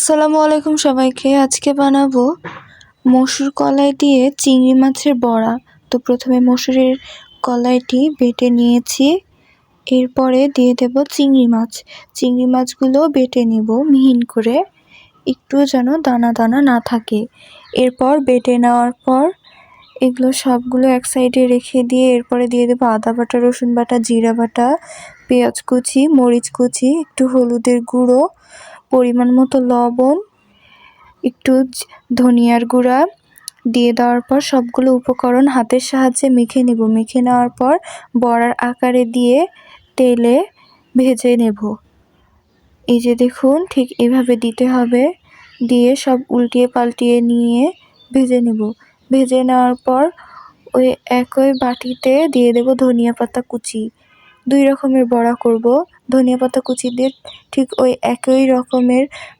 আসসালামু আলাইকুম সবাইকে। আজকে বানাবো মসুর কলাই দিয়ে চিংড়ি মাছের বড়া। তো প্রথমে মসুরের কলাইটি বেটে নিয়েছি, এরপরে দিয়ে দেব চিংড়ি মাছ। চিংড়ি মাছগুলো বেটে নেব মিহিন করে, একটু যেন দানা দানা না থাকে। এরপর বেটে নেওয়ার পর এগুলো সবগুলো এক সাইডে রেখে দিয়ে এরপরে দিয়ে দেবো আদা বাটা, রসুন বাটা, জিরা বাটা, পেঁয়াজ কুচি, মরিচ কুচি, একটু হলুদের গুঁড়ো, পরিমাণ মতো লবণ, একটু ধনিয়ার গুঁড়া দিয়ে দেওয়ার পর সবগুলো উপকরণ হাতের সাহায্যে মেখে নেব। মেখে নেওয়ার পর বড়ার আকারে দিয়ে তেলে ভেজে নেব। এই যে দেখুন, ঠিক এভাবে দিতে হবে, দিয়ে সব উল্টিয়ে পাল্টিয়ে নিয়ে ভেজে নেব। ভেজে নেওয়ার পর ওই একই বাটিতে দিয়ে দেব ধনিয়া পাতা কুচি। 2 রকমের বড়া করব। ধনিয়া পাতা কুচি দিয়ে ঠিক ওই একই রকমের